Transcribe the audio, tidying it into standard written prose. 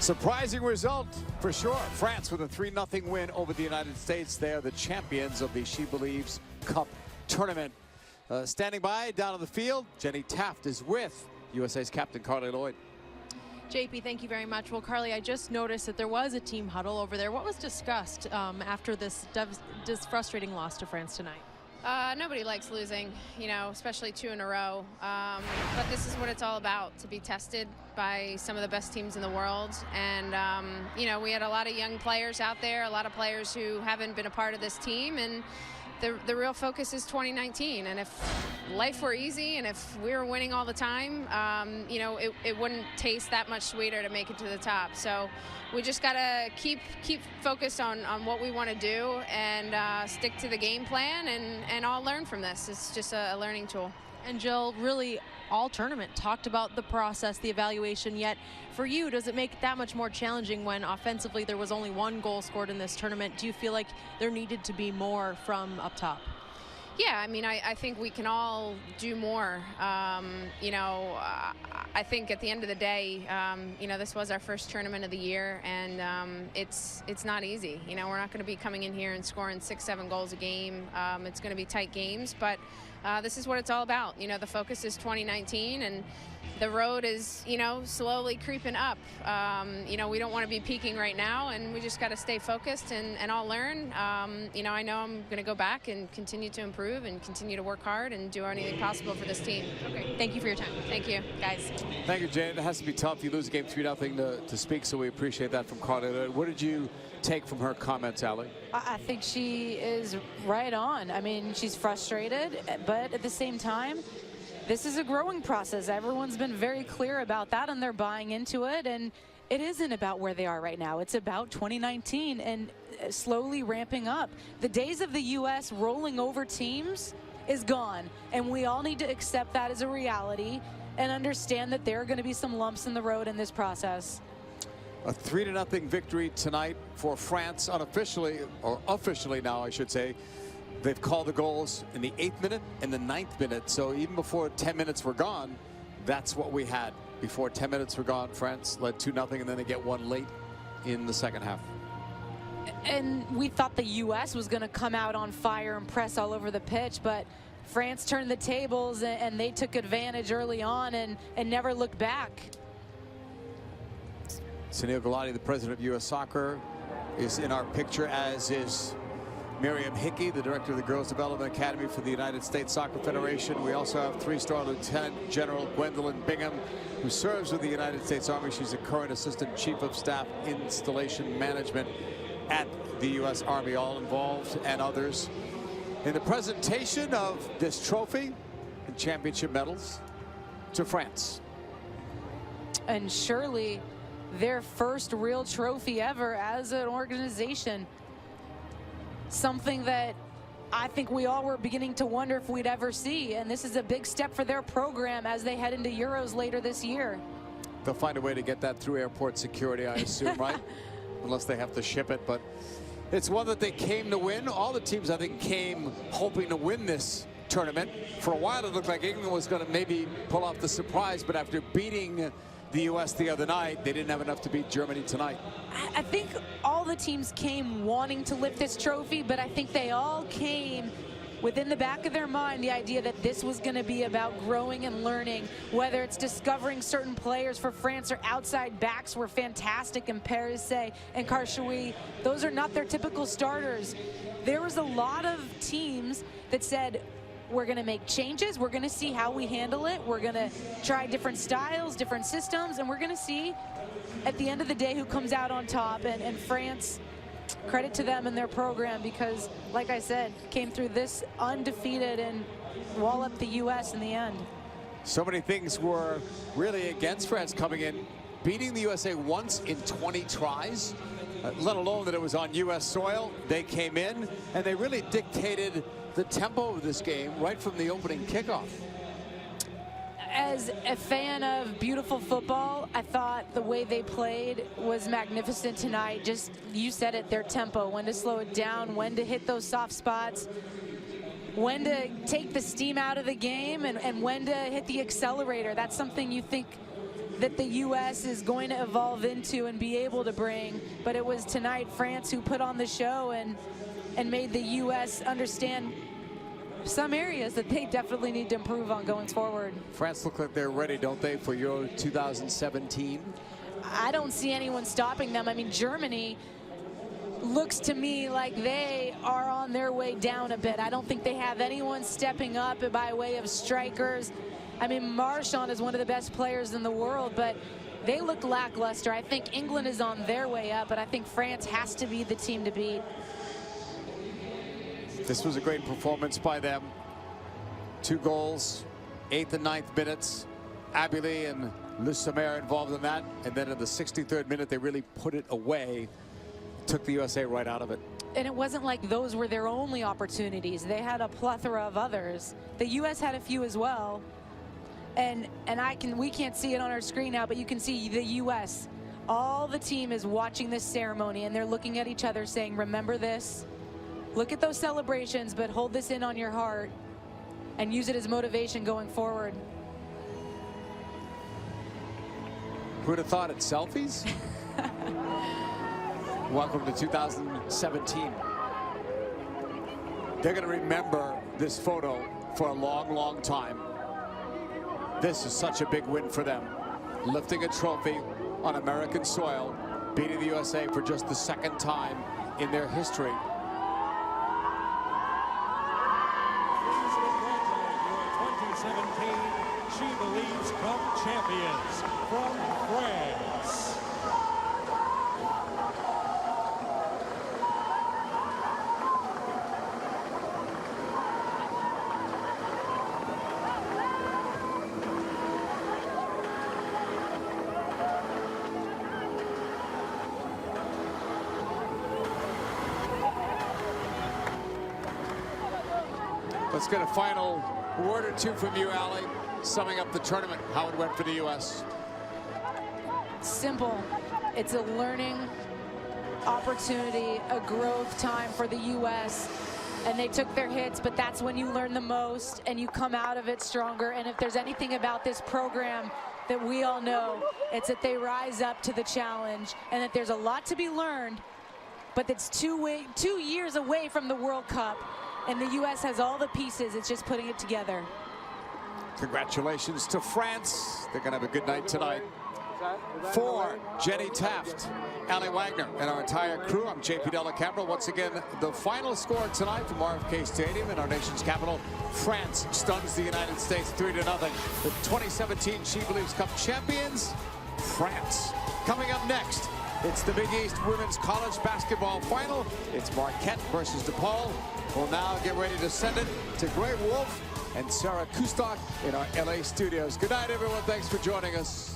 Surprising result for sure. France with a 3-0 win over the United States. They are the champions of the SheBelieves Cup tournament. Standing by down on the field, Jenny Taft is with USA's captain Carly Lloyd. JP, thank you very much. Well, Carly, I just noticed that there was a team huddle over there. What was discussed after this frustrating loss to France tonight? Nobody likes losing, you know, especially 2 in a row. But this is what it's all about, to be tested by some of the best teams in the world. And, you know, we had a lot of young players out there, a lot of players who haven't been a part of this team. And the real focus is 2019. And if life were easy and if we were winning all the time, you know, it wouldn't taste that much sweeter to make it to the top. So we just got to keep focused on what we want to do and stick to the game plan and all learn from this. It's just a learning tool. And Jill, really all tournament talked about the process, the evaluation, yet for you, does it make it that much more challenging when offensively there was only 1 goal scored in this tournament? Do you feel like there needed to be more from up top? Yeah, I mean, I think we can all do more. You know, I think at the end of the day, you know, this was our first tournament of the year, and it's not easy. You know, we're not going to be coming in here and scoring 6-7 goals a game. It's going to be tight games, but this is what it's all about. You know, the focus is 2019, and the road is, you know, slowly creeping up. You know, we don't want to be peaking right now, and we just got to stay focused and all learn. You know, I know I'm going to go back and continue to improve and continue to work hard and do anything possible for this team. Okay, thank you for your time. Thank you, guys. Thank you, Jane. It has to be tough. You lose a game 3-0 to speak, so we appreciate that from Carly. What did you take from her comments, Allie? I think she is right on. I mean, she's frustrated, but at the same time, this is a growing process. Everyone's been very clear about that, and they're buying into it. And it isn't about where they are right now. It's about 2019 and slowly ramping up. The days of the U.S. rolling over teams is gone, and we all need to accept that as a reality and understand that there are going to be some lumps in the road in this process. A 3-0 victory tonight for France, unofficially, or officially now, I should say. They've called the goals in the 8th minute and the 9th minute. So even before 10 minutes were gone, that's what we had. Before 10 minutes were gone, France led 2-0, and then they get one late in the second half. And we thought the U.S. was going to come out on fire and press all over the pitch, but France turned the tables and they took advantage early on and never looked back. Sunil Gulati, the president of U.S. Soccer, is in our picture, as is Miriam Hickey, the director of the Girls Development Academy for the United States Soccer Federation. We also have 3-star Lieutenant General Gwendolyn Bingham, who serves with the United States Army. She's a current Assistant Chief of Staff Installation Management at the U.S. Army, all involved, and others in the presentation of this trophy and championship medals to France. And surely their first real trophy ever as an organization. Something that I think we all were beginning to wonder if we'd ever see. And this is a big step for their program as they head into Euros later this year. They'll find a way to get that through airport security, I assume, right? Unless they have to ship it. But it's one that they came to win. All the teams, I think, came hoping to win this tournament. For a while, it looked like England was going to maybe pull off the surprise. But after beating the U.S. the other night, they didn't have enough to beat Germany tonight. I think all the teams came wanting to lift this trophy, but I think they all came within the back of their mind the idea that this was going to be about growing and learning, whether it's discovering certain players. For France, or outside backs were fantastic, and Paris and Karshawi, those are not their typical starters. There was a lot of teams that said, we're going to make changes. We're going to see how we handle it. We're going to try different styles, different systems, and we're going to see at the end of the day who comes out on top. And France, credit to them and their program, because, like I said, came through this undefeated and wall up the U.S. in the end. So many things were really against France coming in, beating the USA once in 20 tries, let alone that it was on U.S. soil. They came in and they really dictated the tempo of this game right from the opening kickoff. As a fan of beautiful football, I thought the way they played was magnificent tonight. Just, you said it, their tempo, when to slow it down, when to hit those soft spots, when to take the steam out of the game, and when to hit the accelerator. That's something you think that the U.S. is going to evolve into and be able to bring. But it was tonight France who put on the show and made the U.S. understand some areas that they definitely need to improve on going forward. France look like they're ready, don't they, for Euro 2017? I don't see anyone stopping them. I mean, Germany looks to me like they are on their way down a bit. I don't think they have anyone stepping up by way of strikers. I mean, Marchand is one of the best players in the world, but they look lackluster. I think England is on their way up, but I think France has to be the team to beat. This was a great performance by them. 2 goals, 8th and 9th minutes. Abili and Le Sommer involved in that. And then in the 63rd minute, they really put it away. Took the USA right out of it. And it wasn't like those were their only opportunities. They had a plethora of others. The U.S. had a few as well. And we can't see it on our screen now, but you can see the U.S. All the team is watching this ceremony, and they're looking at each other saying, remember this. Look at those celebrations, but hold this in on your heart and use it as motivation going forward. Who would have thought it? Selfies? Welcome to 2017. They're going to remember this photo for a long, long time. This is such a big win for them. Lifting a trophy on American soil, beating the USA for just the 2nd time in their history. SheBelieves Cup champions from France. Let's get a final word or two from you, Allie, summing up the tournament, how it went for the U.S. Simple. It's a learning opportunity, a growth time for the U.S. And they took their hits, but that's when you learn the most and you come out of it stronger. And if there's anything about this program that we all know, it's that they rise up to the challenge and that there's a lot to be learned, but it's 2 years away from the World Cup. And the U.S. has all the pieces. It's just putting it together. Congratulations to France. They're going to have a good night tonight. For Jenny Taft, Allie Wagner, and our entire crew, I'm JP Della Camera. Once again, the final score tonight from RFK Stadium in our nation's capital. France stuns the United States 3-0. The 2017 SheBelieves Cup champions, France. Coming up next, it's the Big East Women's College Basketball Final. It's Marquette versus DePaul. We'll now get ready to send it to Gray Wolf and Sarah Kustok in our LA studios. Good night, everyone. Thanks for joining us.